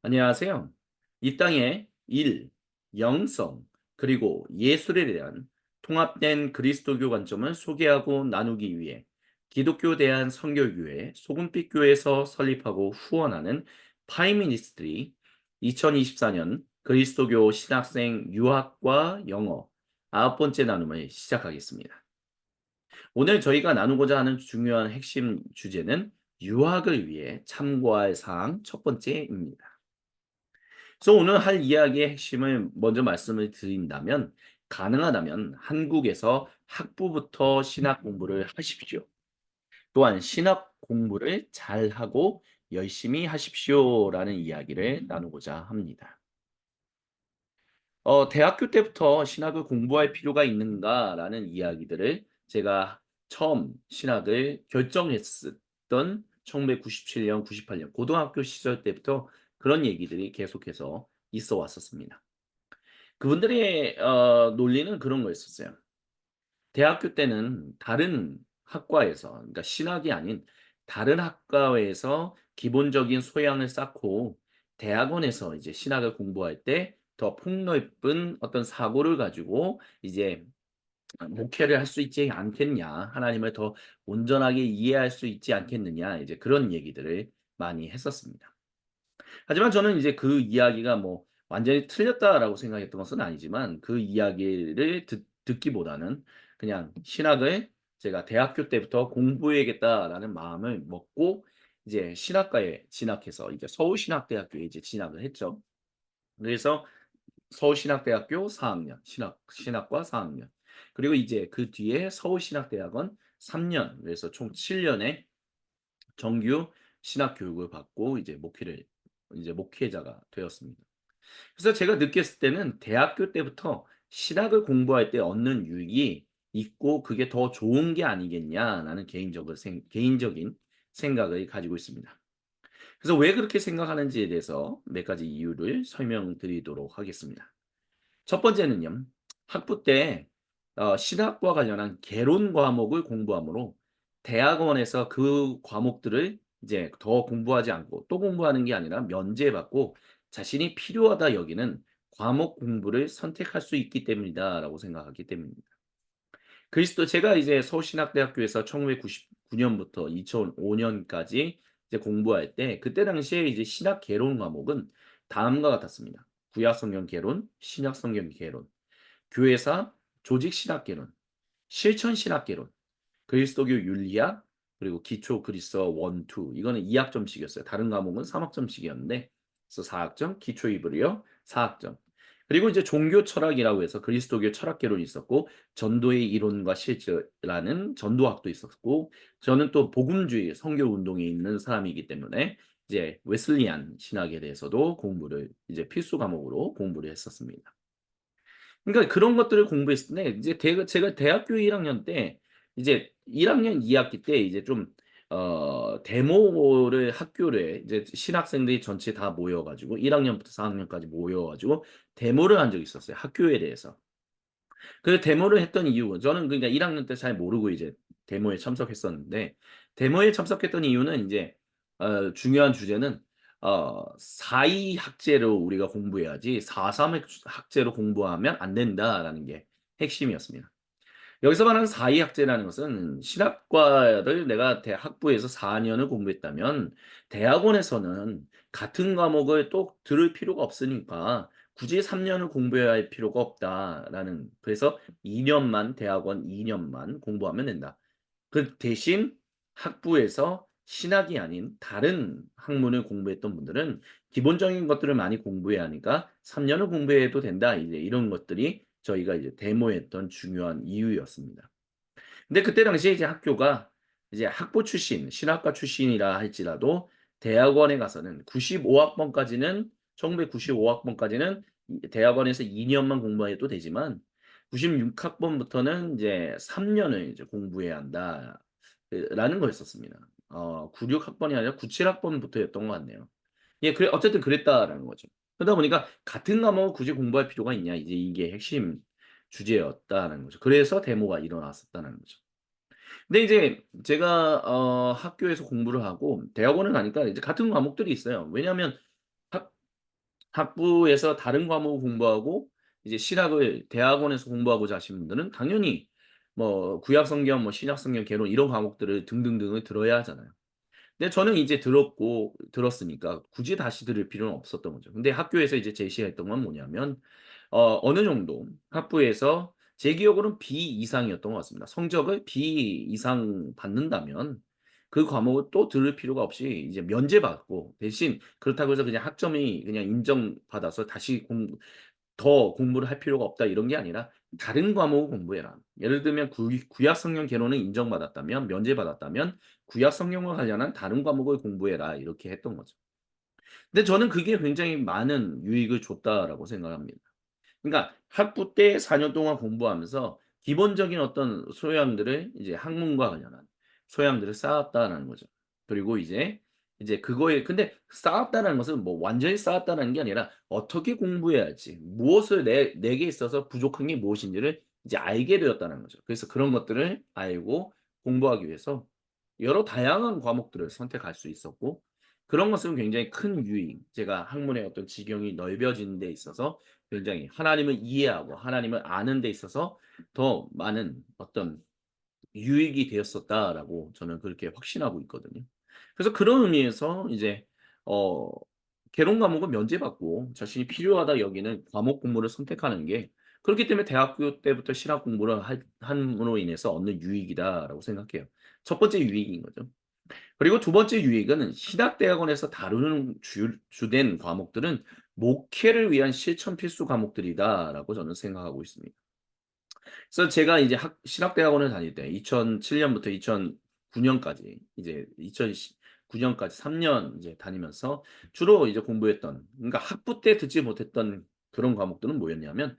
안녕하세요. 이 땅의 일, 영성, 그리고 예술에 대한 통합된 그리스도교 관점을 소개하고 나누기 위해 기독교 대한 선교교회 소금빛 교회에서 설립하고 후원하는 파이미니스트리 2024년 그리스도교 신학생 유학과 영어 아홉 번째 나눔을 시작하겠습니다. 오늘 저희가 나누고자 하는 중요한 핵심 주제는 유학을 위해 참고할 사항 첫 번째입니다. 그래서 오늘 할 이야기의 핵심을 먼저 말씀을 드린다면 가능하다면 한국에서 학부부터 신학 공부를 하십시오. 또한 신학 공부를 잘하고 열심히 하십시오라는 이야기를 나누고자 합니다. 대학교 때부터 신학을 공부할 필요가 있는가라는 이야기들을 제가 처음 신학을 결정했었던 1997년, 98년 고등학교 시절 때부터 그런 얘기들이 계속해서 있어 왔었습니다. 그분들의 논리는 그런 거였었어요. 대학교 때는 다른 학과에서 그러니까 신학이 아닌 다른 학과에서 기본적인 소양을 쌓고 대학원에서 이제 신학을 공부할 때 더 폭넓은 어떤 사고를 가지고 이제 목회를 할 수 있지 않겠냐. 하나님을 더 온전하게 이해할 수 있지 않겠느냐. 이제 그런 얘기들을 많이 했었습니다. 하지만 저는 이제 그 이야기가 뭐 완전히 틀렸다라고 생각했던 것은 아니지만 그 이야기를 듣기보다는 그냥 신학을 제가 대학교 때부터 공부해야겠다라는 마음을 먹고 이제 신학과에 진학해서 이제 서울신학대학교에 이제 진학을 했죠. 그래서 서울신학대학교 4 학년 신학과 4 학년 그리고 이제 그 뒤에 서울신학대학원 3년 그래서 총 7 년의 정규 신학 교육을 받고 이제 목회자가 되었습니다. 그래서 제가 느꼈을 때는 대학교 때부터 신학을 공부할 때 얻는 유익이 있고 그게 더 좋은 게 아니겠냐라는 개인적인 생각을 가지고 있습니다. 그래서 왜 그렇게 생각하는지에 대해서 몇 가지 이유를 설명드리도록 하겠습니다. 첫 번째는요. 학부 때 신학과 관련한 개론 과목을 공부하므로 대학원에서 그 과목들을 이제 더 공부하지 않고 또 공부하는 게 아니라 면제받고 자신이 필요하다 여기는 과목 공부를 선택할 수 있기 때문이다라고 생각하기 때문입니다. 제가 이제 서울신학대학교에서 1999 년부터 2005 년까지 이제 공부할 때 그때 당시에 이제 신학 개론 과목은 다음과 같았습니다. 구약 성경 개론, 신약 성경 개론, 교회사, 조직 신학 개론, 실천 신학 개론, 그리스도교 윤리학, 그리고 기초 그리스어 1, 2 이거는 2 학점씩이었어요. 다른 과목은 3 학점씩이었는데 그래서 4 학점, 기초 히브리어 4 학점. 그리고 이제 종교 철학이라고 해서 그리스도교 철학 개론이 있었고 전도의 이론과 실제라는 전도학도 있었고 저는 또 복음주의 선교 운동에 있는 사람이기 때문에 이제 웨슬리안 신학에 대해서도 공부를 이제 필수 과목으로 공부를 했었습니다. 그러니까 그런 것들을 공부했을 때 이제 제가 대학교 1 학년 때 이제 1 학년 2 학기 때 이제 좀 데모를 학교를 이제 신학생들이 전체 다 모여 가지고 1 학년부터 4 학년까지 모여 가지고 데모를 한 적이 있었어요, 학교에 대해서. 그 데모를 했던 이유가 저는 그러니까 1 학년 때 잘 모르고 이제 데모에 참석했었는데 데모에 참석했던 이유는 인제 중요한 주제는 4.2 학제로 우리가 공부해야지 4.3 학제로 공부하면 안 된다라는 게 핵심이었습니다. 여기서 말하는 4.2 학제라는 것은 신학과를 내가 학부에서 4 년을 공부했다면 대학원에서는 같은 과목을 또 들을 필요가 없으니까 굳이 3 년을 공부해야 할 필요가 없다라는 그래서 2 년만 대학원 2 년만 공부하면 된다. 그 대신 학부에서 신학이 아닌 다른 학문을 공부했던 분들은 기본적인 것들을 많이 공부해야 하니까 3 년을 공부해도 된다. 이제 이런 것들이 저희가 이제 데모했던 중요한 이유였습니다. 근데 그때 당시에 이제 학교가 이제 학부 출신, 신학과 출신이라 할지라도 대학원에 가서는 95 학번까지는 1995 학번까지는 대학원에서 2 년만 공부해도 되지만 96 학번부터는 이제 3 년을 이제 공부해야 한다. 라는 거였었습니다. 96 학번이 아니라 97 학번부터였던 것 같네요. 예 어쨌든 그랬다라는 거죠. 그러다 보니까 같은 과목을 굳이 공부할 필요가 있냐 이제 이게 핵심 주제였다는 거죠. 그래서 데모가 일어났었다는 거죠. 근데 이제 제가 학교에서 공부를 하고 대학원을 가니까 이제 같은 과목들이 있어요. 왜냐하면 학 학부에서 다른 과목을 공부하고 이제 신학을 대학원에서 공부하고자 하시는 분들은 당연히 뭐 구약 성경, 뭐 신약 성경, 개론 이런 과목들을 등등등을 들어야 하잖아요. 근데 저는 이제 들었으니까 굳이 다시 들을 필요는 없었던 거죠. 근데 학교에서 이제 제시했던 건 뭐냐면 어느 정도 학부에서 제 기억으로는 B 이상이었던 것 같습니다. 성적을 B 이상 받는다면 그 과목을 또 들을 필요가 없이 이제 면제받고, 대신 그렇다고 해서 그냥 학점이 그냥 인정받아서 다시 더 공부를 할 필요가 없다 이런 게 아니라 다른 과목을 공부해라. 예를 들면 구약 성경 개론을 인정받았다면, 면제받았다면 구약 성경과 관련한 다른 과목을 공부해라 이렇게 했던 거죠. 근데 저는 그게 굉장히 많은 유익을 줬다라고 생각합니다. 그러니까 학부 때 4년 동안 공부하면서 기본적인 어떤 소양들을, 이제 학문과 관련한 소양들을 쌓았다라는 거죠. 그리고 이제 그거에, 근데 쌓았다는 것은 뭐 완전히 쌓았다는 게 아니라 어떻게 공부해야 할지, 무엇을 내게 있어서 부족한 게 무엇인지를 이제 알게 되었다는 거죠. 그래서 그런 것들을 알고 공부하기 위해서 여러 다양한 과목들을 선택할 수 있었고, 그런 것은 굉장히 큰 유익, 제가 학문의 어떤 지경이 넓어지는 데 있어서 굉장히 하나님을 이해하고 하나님을 아는 데 있어서 더 많은 어떤 유익이 되었었다라고 저는 그렇게 확신하고 있거든요. 그래서 그런 의미에서 이제 어 개론 과목은 면제받고 자신이 필요하다 여기는 과목 공부를 선택하는 게, 그렇기 때문에 대학교 때부터 신학 공부를 함으로 인해서 얻는 유익이다라고 생각해요. 첫 번째 유익인 거죠. 그리고 두 번째 유익은 신학대학원에서 다루는 주된 과목들은 '목회를 위한 실천 필수 과목들이다.'라고 저는 생각하고 있습니다. 그래서 제가 이제 학 신학대학원을 다닐 때 2007 년부터 2009 년까지, 이제 2009 년까지 3년 이제 다니면서 주로 이제 공부했던, 그러니까 학부 때 듣지 못했던 그런 과목들은 뭐였냐면,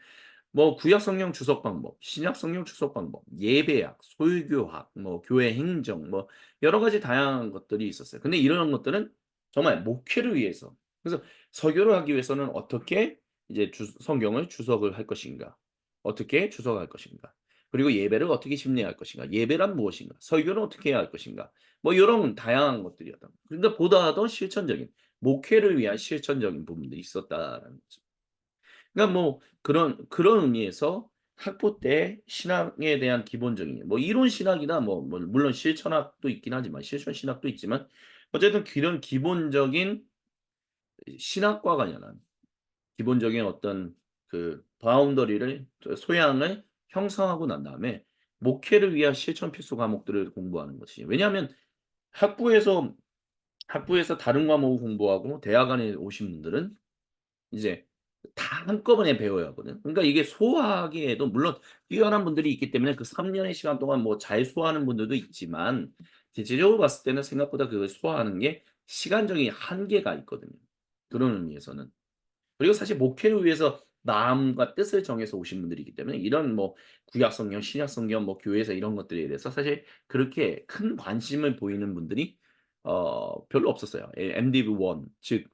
뭐 구약 성경 주석 방법, 신약 성경 주석 방법, 예배학, 설교학, 뭐 교회 행정, 뭐 여러 가지 다양한 것들이 있었어요. 근데 이런 것들은 정말 목회를 위해서, 그래서 설교를 하기 위해서는 어떻게 이제 성경을 주석을 할 것인가, 어떻게 주석할 것인가, 그리고 예배를 어떻게 심리할 것인가, 예배란 무엇인가, 설교는 어떻게 해야 할 것인가, 뭐 요런 다양한 것들이었던, 근데 보다 더 실천적인, 목회를 위한 실천적인 부분들이 있었다라는 거죠. 그러니까 뭐 그런 의미에서 학부 때 신학에 대한 기본적인 뭐 이론 신학이나 뭐 물론 실천학도 있긴 하지만, 실천 신학도 있지만, 어쨌든 그런 기본적인 신학과 관련한 기본적인 어떤 그 바운더리를, 소양을 형성하고 난 다음에 목회를 위한 실천 필수 과목들을 공부하는 것이, 왜냐하면 학부에서 다른 과목을 공부하고 대학원에 오신 분들은 이제 다 한꺼번에 배워야 하거든. 그러니까 이게 소화하기에도 물론 뛰어난 분들이 있기 때문에 그 3 년의 시간 동안 뭐 잘 소화하는 분들도 있지만, 대체적으로 봤을 때는 생각보다 그걸 소화하는 게 시간적인 한계가 있거든요, 그런 의미에서는. 그리고 사실 목회를 위해서 마음과 뜻을 정해서 오신 분들이기 때문에 이런 뭐 구약 성경, 신약 성경, 뭐 교회에서 이런 것들에 대해서 사실 그렇게 큰 관심을 보이는 분들이 별로 없었어요. MDiv 1, 즉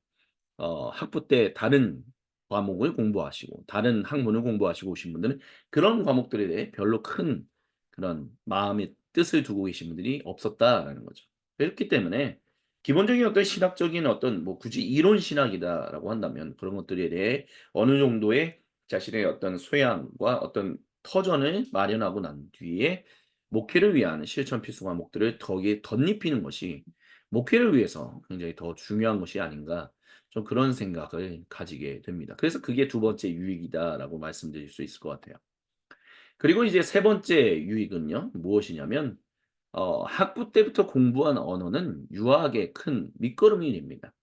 학부 때 다른 과목을 공부하시고 다른 학문을 공부하시고 오신 분들은 그런 과목들에 대해 별로 큰 그런 마음의 뜻을 두고 계신 분들이 없었다라는 거죠. 그렇기 때문에 기본적인 어떤 신학적인 어떤, 뭐 굳이 이론 신학이다라고 한다면 그런 것들에 대해 어느 정도의 자신의 어떤 소양과 어떤 터전을 마련하고 난 뒤에 목회를 위한 실천 필수 과목들을 거기에 덧입히는 것이 목회를 위해서 굉장히 더 중요한 것이 아닌가, 좀 그런 생각을 가지게 됩니다. 그래서 그게 두 번째 유익이다라고 말씀드릴 수 있을 것 같아요. 그리고 이제 세 번째 유익은요, 무엇이냐면 학부 때부터 공부한 언어는 유학의 큰 밑거름이 됩니다.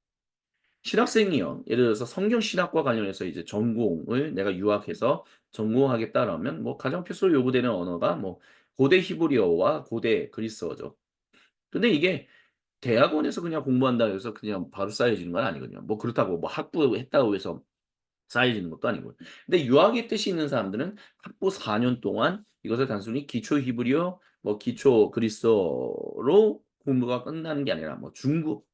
실학생이요, 예를 들어서 성경 신학과 관련해서 이제 전공을 내가 유학해서 전공하겠다라면 뭐 가장 필수로 요구되는 언어가 뭐 고대 히브리어와 고대 그리스어죠. 근데 이게 대학원에서 그냥 공부한다고 해서 그냥 바로 쌓여지는 건 아니거든요. 뭐 그렇다고 뭐 학부 했다고 해서 쌓여지는 것도 아니고요. 근데 유학의 뜻이 있는 사람들은 학부 4년 동안 이것을 단순히 기초 히브리어, 뭐 기초 그리스어로 공부가 끝나는 게 아니라 뭐 중급,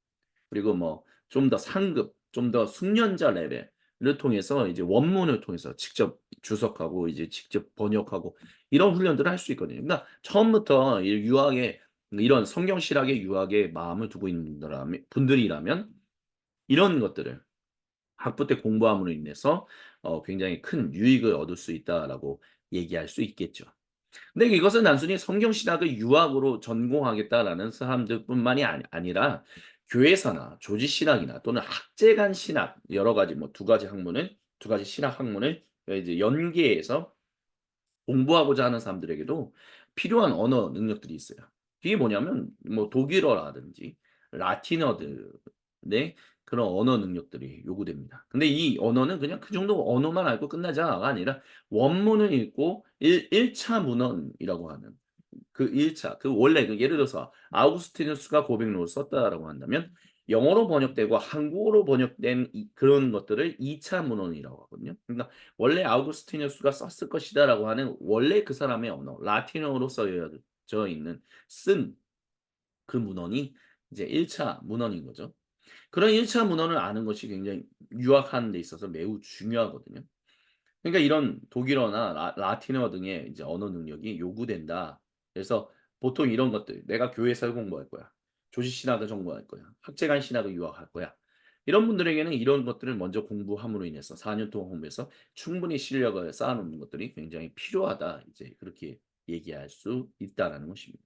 그리고 뭐 좀 더 상급, 좀 더 숙련자 레벨을 통해서 이제 원문을 통해서 직접 주석하고 이제 직접 번역하고 이런 훈련들을 할 수 있거든요. 그러니까 처음부터 이 유학에, 이런 성경 실학의 유학에 마음을 두고 있는 분들이라면 이런 것들을 학부 때 공부함으로 인해서 굉장히 큰 유익을 얻을 수 있다라고 얘기할 수 있겠죠. 근데 이것은 단순히 성경 신학을 유학으로 전공하겠다라는 사람들뿐만이 아니라 교회사나 조지 신학이나 또는 학제간 신학 여러 가지 뭐 두 가지 학문을 두 가지 신학 학문을 이제 연계해서 공부하고자 하는 사람들에게도 필요한 언어 능력들이 있어요. 그게 뭐냐면 뭐 독일어라든지 라틴어들의 그런 언어 능력들이 요구됩니다. 근데 이 언어는 그냥 그 정도 언어만 알고 끝나자가 아니라 원문을 읽고 1차 문헌이라고 하는 그 1 차 그 원래 그 예를 들어서 아우구스티누스가 고백록을 썼다라고 한다면 영어로 번역되고 한국어로 번역된 그런 것들을 2차 문헌이라고 하거든요. 그러니까 원래 아우구스티누스가 썼을 것이다라고 하는 원래 그 사람의 언어 라틴어로 써져 있는 쓴 그 문헌이 이제 1차 문헌인 거죠. 그런 1차 문헌을 아는 것이 굉장히 유학하는 데 있어서 매우 중요하거든요. 그러니까 이런 독일어나 라틴어 등의 이제 언어 능력이 요구된다. 그래서 보통 이런 것들 '내가 교회에서 공부할 거야. 조지 신학을 전공할 거야. 학제간 신학을 유학할 거야.' 이런 분들에게는 이런 것들을 먼저 공부함으로 인해서 4년 동안 공부해서 충분히 실력을 쌓아 놓는 것들이 굉장히 필요하다. 이제 그렇게 얘기할 수 있다라는 것입니다.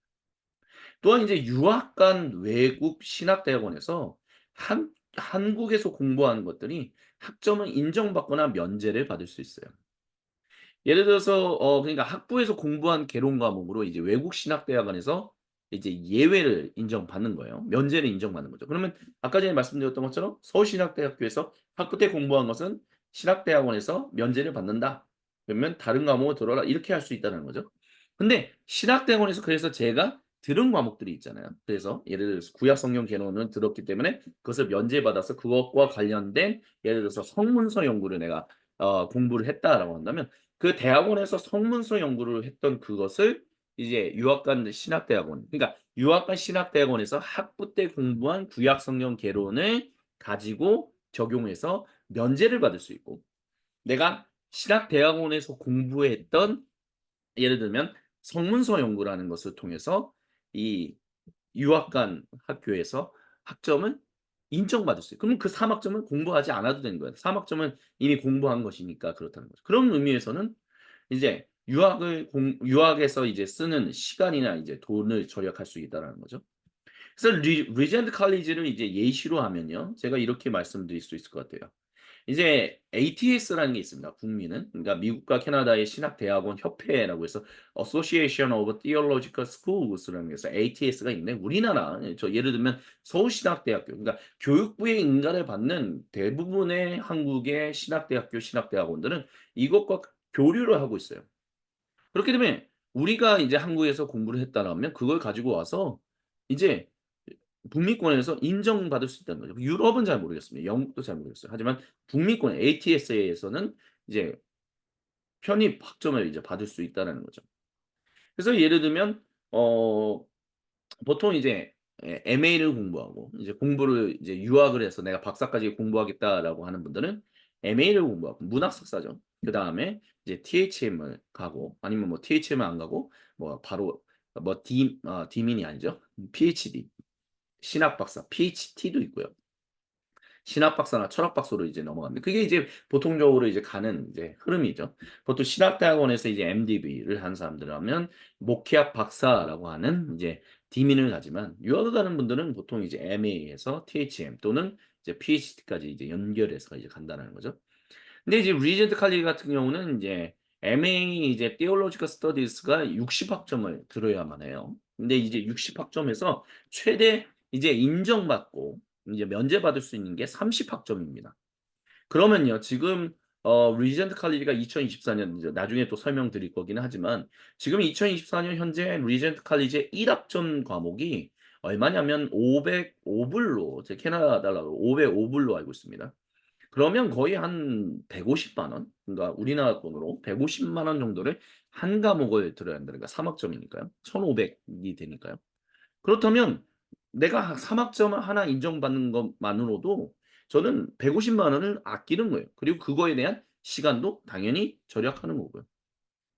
또한 이제 유학 간 외국 신학대학원에서 한국에서 공부하는 것들이 학점을 인정받거나 면제를 받을 수 있어요. 예를 들어서 그러니까 학부에서 공부한 개론 과목으로 이제 외국 신학대학원에서 이제 예외를 인정받는 거예요. 면제를 인정받는 거죠. 그러면 아까 전에 말씀드렸던 것처럼 서울신학대학교에서 학부 때 공부한 것은 신학대학원에서 면제를 받는다. 그러면 다른 과목을 들어라. 이렇게 할 수 있다는 거죠. 근데 신학대학원에서 그래서 제가 들은 과목들이 있잖아요. 그래서 예를 들어서 구약 성경 개론을 들었기 때문에 그것을 면제받아서 그것과 관련된 예를 들어서 성문서 연구를 내가 공부를 했다라고 한다면 그 대학원에서 성문서 연구를 했던 그것을 이제 유학간 신학대학원 그러니까 유학간 신학대학원에서 학부 때 공부한 구약 성경 개론을 가지고 적용해서 면제를 받을 수 있고 내가 신학대학원에서 공부했던 예를 들면 성문서 연구라는 것을 통해서 이 유학간 학교에서 학점을 인정받을 수 있어요. 그러면 그 3 학점은 공부하지 않아도 되는 거예요. 3 학점은 이미 공부한 것이니까 그렇다는 거죠. 그런 의미에서는 이제 유학에서 이제 쓰는 시간이나 이제 돈을 절약할 수 있다라는 거죠. 그래서 리전트 칼리지를 이제 예시로 하면요. 제가 이렇게 말씀드릴 수 있을 것 같아요. 이제 ATS라는 게 있습니다. 북미는. 그러니까 미국과 캐나다의 신학대학원 협회라고 해서 Association of Theological Schools라는 게 있어요. ATS가 있는데 우리나라 저 예를 들면 서울신학대학교 그러니까 교육부의 인가를 받는 대부분의 한국의 신학대학교, 신학대학원들은 이것과 교류를 하고 있어요. 그렇기 때문에 우리가 이제 한국에서 공부를 했다라면 그걸 가지고 와서 이제 북미권에서 인정받을 수 있다는 거죠. 유럽은 잘 모르겠습니다. 영국도 잘 모르겠어요. 하지만 북미권 ATS에서는 이제 편입 학점을 이제 받을 수 있다라는 거죠. 그래서 예를 들면 어 보통 이제 MA를 공부하고 이제 공부를 이제 유학을 해서 '내가 박사까지 공부하겠다.'라고 하는 분들은 MA를 공부하고 문학 석사죠. 그다음에 이제 THM을 가고 아니면 뭐 THM을 안 가고 뭐 바로 뭐 디민이 아니죠. PhD 신학 박사 PhD도 있고요. 신학 박사나 철학 박사로 이제 넘어갑니다. 그게 이제 보통적으로 이제 가는 이제 흐름이죠. 보통 신학대학원에서 이제 MDB를 한 사람들하면 목회학 박사라고 하는 이제 디민을 가지만 유학을 가는 분들은 보통 이제 MA에서 THM 또는 이제 PhD까지 이제 연결해서 이제 간다는 거죠. 근데 이제 리전트 칼리지 같은 경우는 이제 MA 이제 Theological Studies가 60 학점을 들어야만 해요. 근데 이제 60 학점에서 최대 이제 인정받고 이제 면제받을 수 있는 게 30 학점입니다. 그러면요 지금 리전트 칼리지가 2024년 이제 나중에 또 설명드릴 거기는 하지만 지금 2024년 현재 리전트 칼리지의 1 학점 과목이 얼마냐면 505 불로 제 캐나다 달러로 505 불로 알고 있습니다. 그러면 거의 한 150만 원 그러니까 우리나라 돈으로 150만 원 정도를 한 과목을 들어야 한다니까 3 학점이니까요. 1,500이 되니까요. 그렇다면 내가 3 학점을 하나 인정받는 것만으로도 저는 150만 원을 아끼는 거예요. 그리고 그거에 대한 시간도 당연히 절약하는 거고요.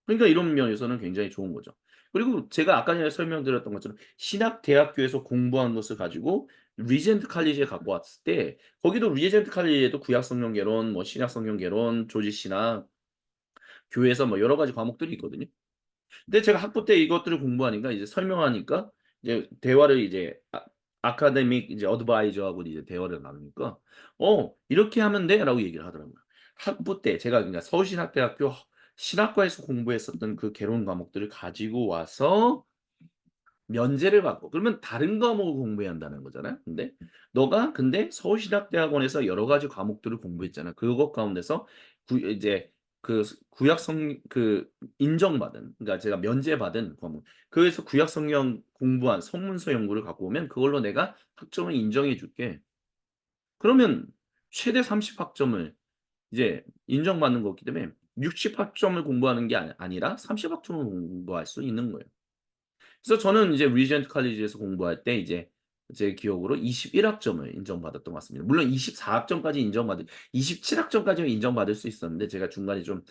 그러니까 이런 면에서는 굉장히 좋은 거죠. 그리고 제가 아까 전에 설명드렸던 것처럼 신학대학교에서 공부한 것을 가지고 리젠트 칼리지에 갖고 왔을 때 거기도 리젠트 칼리지에도 구약 성경 개론, 뭐 신약 성경 개론, 조지 신학, 교회에서 뭐 여러 가지 과목들이 있거든요. 근데 제가 학부 때 이것들을 공부하니까 이제 설명하니까 이제 대화를 이제 아카데믹 이제 어드바이저하고 이제 대화를 나누니까 "이렇게 하면 돼."라고 얘기를 하더라고요. 학부 때 제가 그러니까 서울신학대학교 신학과에서 공부했었던 그 개론 과목들을 가지고 와서 면제를 받고 그러면 다른 과목을 공부해야 한다는 거잖아요. 근데 너가 근데 서울신학대학원에서 여러 가지 과목들을 공부했잖아. 그것 가운데서 이제 구약 인정받은 그러니까 제가 면제받은 과목 그래서 구약 성경 공부한 성문서 연구를 갖고 오면 그걸로 내가 학점을 인정해 줄게. 그러면 최대 30 학점을 이제 인정받는 거기 때문에 60 학점을 공부하는 게 아니라 30 학점을 공부할 수 있는 거예요. 그래서 저는 이제 리전트 칼리지에서 공부할 때 이제 제 기억으로 21 학점을 인정받았던 것 같습니다. 물론 24 학점까지 27 학점까지는 인정받을 수 있었는데 제가 중간에 좀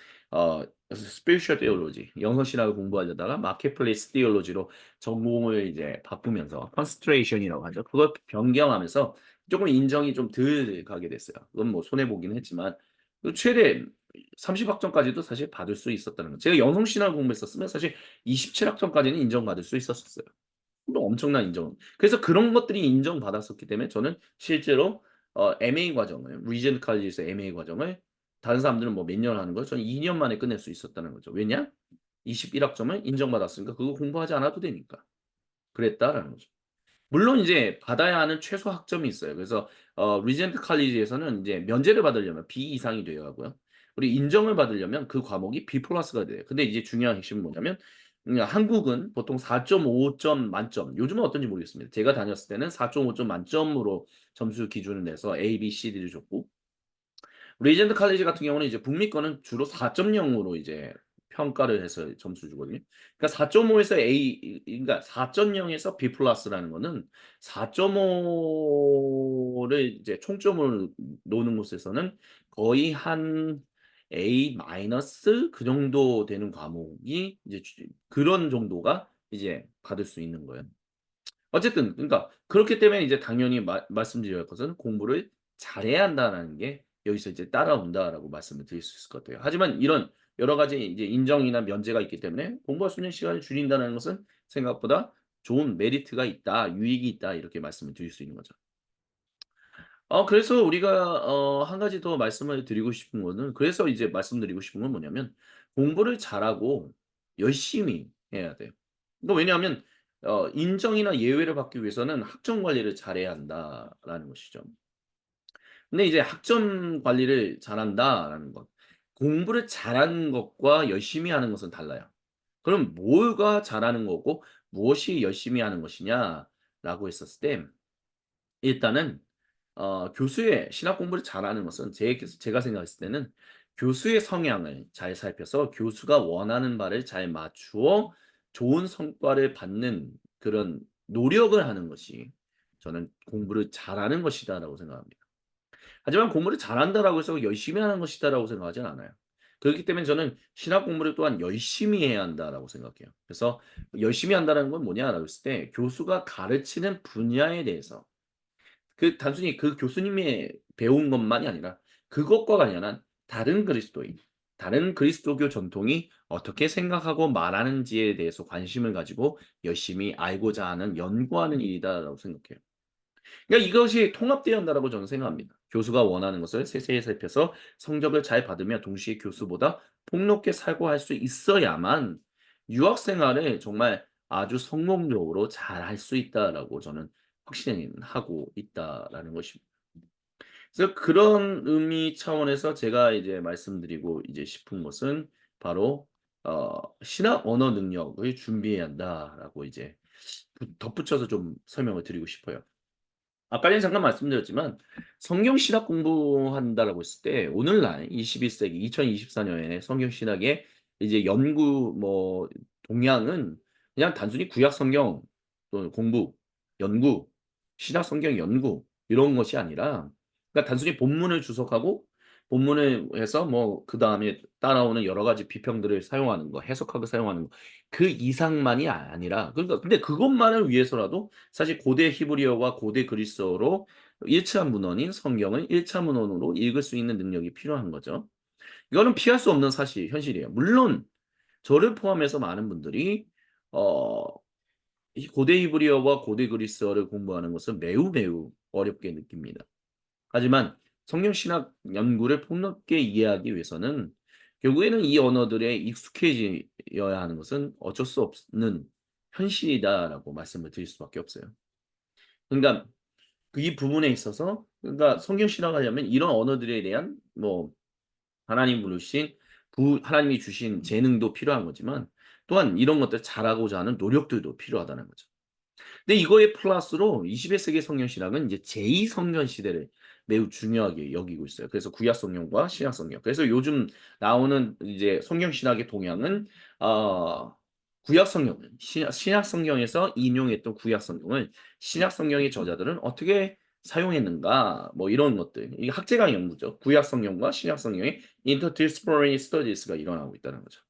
spiritual theology 영성 신학을 공부하려다가 마켓플레이스 theology로 전공을 이제 바꾸면서 concentration이라고 하죠. 그걸 변경하면서 쪼금 인정이 좀 덜 가게 됐어요. 그건 뭐 손해 보긴 했지만 최대 30 학점까지도 사실 받을 수 있었다는 거. 제가 영성 신학을 공부했었으면 사실 27 학점까지는 인정받을 수 있었었어요. 뭐 엄청난 인정. 그래서 그런 것들이 인정받았었기 때문에 저는 실제로 MA 과정을 리전트 칼리지에서 MA 과정을 다른 사람들은 뭐 몇 년 하는 걸 저는 2년 만에 끝낼 수 있었다는 거죠. 왜냐? 21 학점을 인정받았으니까 그거 공부하지 않아도 되니까. 그랬다라는 거죠. 물론 이제 받아야 하는 최소 학점이 있어요. 그래서 리젠트 칼리지에서는 이제 면제를 받으려면 B 이상이 돼야 하고요. 그리고 인정을 받으려면 그 과목이 B 플러스가 돼요. 근데 이제 중요한 핵심은 뭐냐면 한국은 보통 4.5 점 만점 요즘은 어떤지 모르겠습니다. 제가 다녔을 때는 4.5점 만점으로 점수 기준을 내서 A, B, C, D를 줬고 리젠트 칼리지 같은 경우는 이제 북미 거는 주로 4.0으로 이제 평가를 해서 점수 주거든요. 그러니까 4.5에서 그러니까 4.0에서 B 플러스라는 거는 4.5를 이제 총점을 놓는 곳에서는 거의 한 A 마이너스 그 정도 되는 과목이 이제 그런 정도가 이제 받을 수 있는 거예요. 어쨌든 그러니까 그렇기 때문에 이제 당연히 말씀드려야 할 것은 공부를 잘해야 한다라는 게 여기서 이제 따라온다라고 말씀을 드릴 수 있을 것 같아요. 하지만 이런 여러 가지 이제 인정이나 면제가 있기 때문에 공부할 수 있는 시간을 줄인다는 것은 생각보다 좋은 메리트가 있다, 유익이 있다 이렇게 말씀을 드릴 수 있는 거죠. 그래서 우리가 한 가지 더 말씀을 드리고 싶은 거는 그래서 이제 말씀드리고 싶은 건 뭐냐면 공부를 잘하고 열심히 해야 돼요. 그러니까 왜냐하면 인정이나 예외를 받기 위해서는 학점 관리를 잘해야 한다라는 것이죠. 근데 이제 '학점 관리를 잘한다.'라는 것, 공부를 잘하는 것과 열심히 하는 것은 달라요. 그럼 뭐가 잘하는 거고 무엇이 열심히 하는 것이냐라고 했었을 때 일단은 교수의 신학 공부를 잘하는 것은 제가 생각했을 때는 교수의 성향을 잘 살펴서 교수가 원하는 바를 잘 맞추어 좋은 성과를 받는 그런 노력을 하는 것이 저는 '공부를 잘하는 것이다.'라고 생각합니다. 하지만 '공부를 잘한다.'라고 해서 '열심히 하는 것이다.'라고 생각하진 않아요. 그렇기 때문에 저는 '신학 공부를 또한 열심히 해야 한다.'라고 생각해요. 그래서 '열심히 한다.'라는 건 뭐냐라고 했을 때 교수가 가르치는 분야에 대해서 단순히 그 교수님의 배운 것만이 아니라 그것과 관련한 다른 그리스도인, 다른 그리스도교 전통이 어떻게 생각하고 말하는지에 대해서 관심을 가지고 열심히 알고자 하는 연구하는 일이다라고 생각해요. 그러니까 이것이 통합되어야 한다라고 저는 생각합니다. 교수가 원하는 것을 세세히 살펴서 성적을 잘 받으며 동시에 교수보다 폭넓게 살고 할 수 있어야만 유학 생활을 정말 아주 성공적으로 잘 할 수 있다라고 저는 확신하고 있다라는 것입니다. 그래서 그런 의미 차원에서 제가 이제 말씀드리고 이제 싶은 것은 바로 "신학 언어 능력을 준비해야 한다."라고 이제 덧붙여서 좀 설명을 드리고 싶어요. 아까 전에 잠깐 말씀드렸지만 성경 신학 공부한다라고 했을 때 오늘날 21 세기 2024 년에 성경 신학의 이제 연구 뭐 동향은 그냥 단순히 구약 성경 또 공부, 연구, 신약 성경 연구 이런 것이 아니라 그러니까 단순히 본문을 주석하고 본문을 해서 뭐 그다음에 따라오는 여러 가지 비평들을 사용하는 거, 해석하고 사용하는 거 그 이상만이 아니라 그러니까 근데 그것만을 위해서라도 사실 고대 히브리어와 고대 그리스어로 1차 문헌인 성경을 1차 문헌으로 읽을 수 있는 능력이 필요한 거죠. 이거는 피할 수 없는 사실 현실이에요. 물론 저를 포함해서 많은 분들이 어 이 고대 히브리어와 고대 그리스어를 공부하는 것은 매우 매우 어렵게 느낍니다. 하지만 성경 신학 연구를 폭넓게 이해하기 위해서는 결국에는 이 언어들에 익숙해져야 하는 것은 어쩔 수 없는 현실이다라고 말씀을 드릴 수밖에 없어요. 그러니까 그 이 부분에 있어서 그러니까 성경 신학하려면 이런 언어들에 대한 뭐 하나님 부르신 하나님이 주신 재능도 필요한 거지만 또한 이런 것들 잘하고자 하는 노력들도 필요하다는 거죠. 근데 이거에 플러스로 21 세기 성경 신학은 이제 제2 성전 시대를 매우 중요하게 여기고 있어요. 그래서 구약 성경과 신약 성경. 그래서 요즘 나오는 이제 성경 신학의 동향은 어 구약 성경은 신약 성경에서 인용했던 구약 성경을 신약 성경의 저자들은 어떻게 사용했는가 뭐 이런 것들. 이게 학제강 연구죠. 구약 성경과 신약 성경의 interdisciplinary studies가 일어나고 있다는 거죠.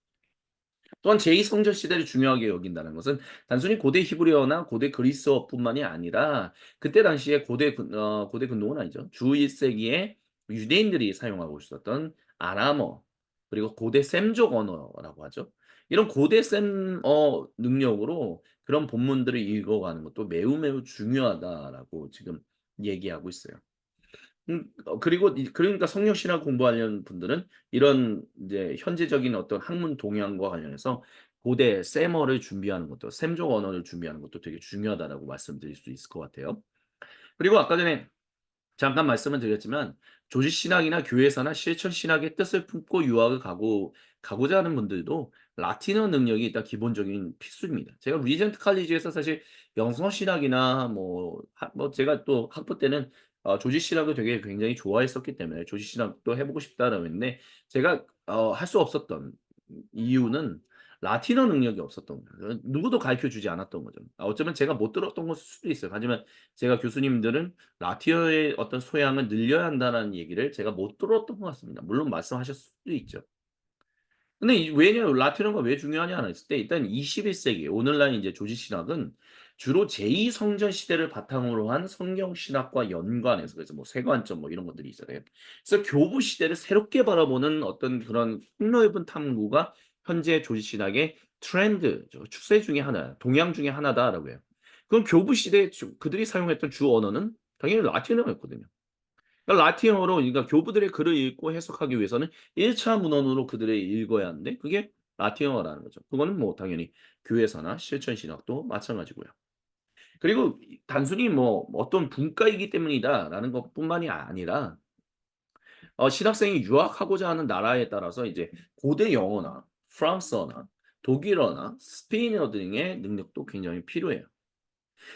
또한 제2성전 시대를 중요하게 여긴다는 것은 단순히 고대 히브리어나 고대 그리스어뿐만이 아니라 그때 당시에 고대 근동은 아니죠. 주 1세기에 유대인들이 사용하고 있었던 아람어 그리고 고대 셈족 언어라고 하죠. 이런 고대 셈어 능력으로 그런 본문들을 읽어가는 것도 매우 매우 중요하다라고 지금 얘기하고 있어요. 그리고 그러니까 성경 신학 공부하려는 분들은 이런 이제 현재적인 어떤 학문 동향과 관련해서 고대 세머를 준비하는 것도 셈족 언어를 준비하는 것도 되게 중요하다라고 말씀드릴 수 있을 것 같아요. 그리고 아까 전에 잠깐 말씀을 드렸지만 조지 신학이나 교회사나 실천 신학의 뜻을 품고 유학을 가고자 하는 분들도 라틴어 능력이 일단 기본적인 필수입니다. 제가 리젠트 칼리지에서 사실 영성 신학이나 뭐 제가 또 학부 때는 조지 신학을 되게 굉장히 좋아했었기 때문에 '조지 신학도 해 보고 싶다.'라고 했는데 제가 할 수 없었던 이유는 라틴어 능력이 없었던 거예요. 누구도 가르쳐 주지 않았던 거죠. 어쩌면 제가 못 들었던 것일 수도 있어요. 하지만 제가 교수님들은 라틴어의 어떤 소양을 늘려야 한다는 얘기를 제가 못 들었던 것 같습니다. 물론 말씀하셨을 수도 있죠. 근데 왜냐 라틴어가 왜 중요하냐 했을 때 일단 21 세기 오늘날 이제 조지 신학은 주로 제2 성전 시대를 바탕으로 한 성경 신학과 연관해서 그래서 뭐 세관점 뭐 이런 것들이 있잖아요. 그래서 교부 시대를 새롭게 바라보는 어떤 그런 폭넓은 탐구가 현재 조지 신학의 트렌드죠. 추세 중에 하나, 동향 중에 하나다라고 해요. 그럼 교부 시대에 그들이 사용했던 주 언어는 당연히 라틴어였거든요. 그러니까 라틴어로 그러니까 교부들의 글을 읽고 해석하기 위해서는 1차 문헌으로 그들을 읽어야 하는데 그게 라틴어라는 거죠. 그거는 뭐 당연히 교회사나 실천 신학도 마찬가지고요. 그리고 단순히 뭐 '어떤 분과이기 때문이다.'라는 것뿐만이 아니라 신학생이 유학하고자 하는 나라에 따라서 이제 고대 영어나 프랑스어나 독일어나 스페인어 등의 능력도 굉장히 필요해요.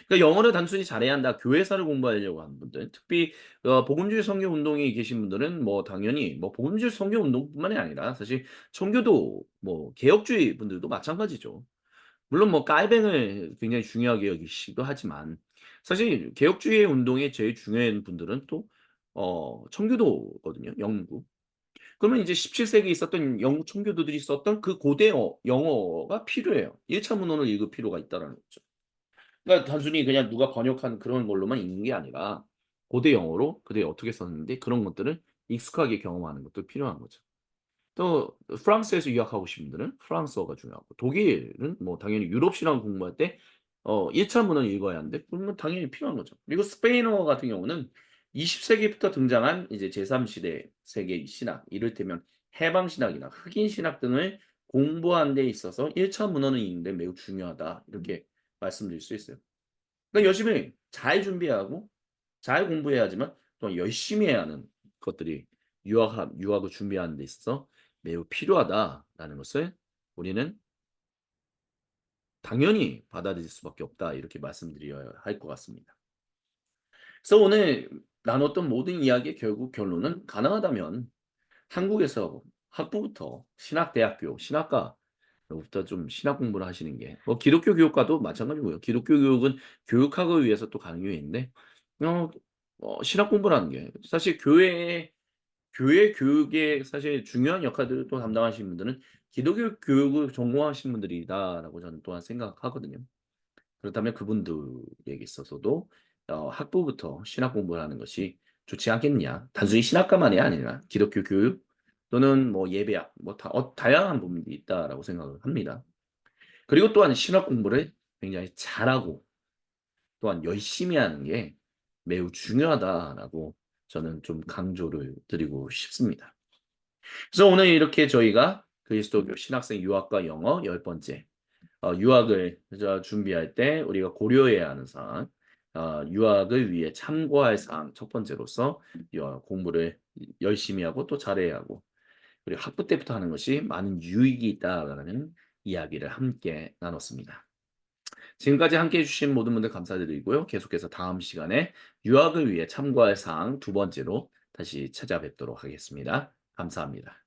그러니까 영어를 단순히 잘해야 한다. 교회사를 공부하려고 하는 분들, 특히 복음주의 선교 운동에 계신 분들은 뭐 당연히 뭐 복음주의 선교 운동뿐만이 아니라 사실 청교도 뭐 개혁주의 분들도 마찬가지죠. 물론 뭐 깔뱅을 굉장히 중요하게 여기시기도 하지만 사실 개혁주의 운동의 제일 중요한 분들은 또 청교도거든요, 영국. 그러면 이제 17 세기에 있었던 영국 청교도들이 썼던 그 고대 영어가 필요해요. 1차 문헌을 읽을 필요가 있다라는 거죠. 그러니까 단순히 그냥 누가 번역한 그런 걸로만 읽는 게 아니라 고대 영어로 그들이 어떻게 썼는지 그런 것들을 익숙하게 경험하는 것도 필요한 거죠. 또 프랑스에서 유학하고 오신 분들은 프랑스어가 중요하고 독일은 뭐 당연히 유럽 신학 공부할 때 1 차 문헌 읽어야 하는데 그러면 당연히 필요한 거죠. 그리고 스페인어 같은 경우는 20 세기부터 등장한 이제 제3 시대 세계의 신학 이를테면 해방 신학이나 흑인 신학 등을 공부하는 데 있어서 1차 문헌을 읽는 데 매우 중요하다. 이렇게 말씀드릴 수 있어요. 그러니까 열심히 잘 준비하고 잘 공부해야지만 또 열심히 해야 하는 것들이 유학을 준비하는 데 있어서 매우 필요하다라는 것을 우리는 당연히 받아들일 수밖에 없다. 이렇게 말씀드려야 할 것 같습니다. 그래서 오늘 나눴던 모든 이야기의 결국 결론은 가능하다면 한국에서 학부부터 신학대학교, 신학과로부터 좀 신학 공부를 하시는 게 뭐 기독교 교육과도 마찬가지고요. 기독교 교육은 교육학을 위해서 또 강요인데 어 신학 공부라는 게 사실 교회에 교회 교육에 사실 중요한 역할들을 또 담당하시는 분들은 기독교 교육을 전공하신 분들이다라고 저는 또한 생각하거든요. 그렇다면 그분들에게 있어서도 학부부터 신학 공부를 하는 것이 좋지 않겠느냐. 단순히 신학과만이 아니라 기독교 교육 또는 뭐 예배학 뭐 다양한 부분들이 있다라고 생각을 합니다. 그리고 또한 신학 공부를 굉장히 잘하고 또한 열심히 하는 게 매우 중요하다라고 저는 좀 강조를 드리고 싶습니다. 그래서 오늘 이렇게 저희가 그리스도교 신학생 유학과 영어 10번째 유학을 준비할 때 우리가 고려해야 하는 사항, 유학을 위해 참고할 사항 첫 번째로서 공부를 열심히 하고 또 잘해야 하고 그리고 학부 때부터 하는 것이 많은 유익이 있다라는 이야기를 함께 나눴습니다. 지금까지 함께 해주신 모든 분들 감사드리고요. 계속해서 다음 시간에 유학을 위해 참고할 사항 두 번째로 다시 찾아뵙도록 하겠습니다. 감사합니다.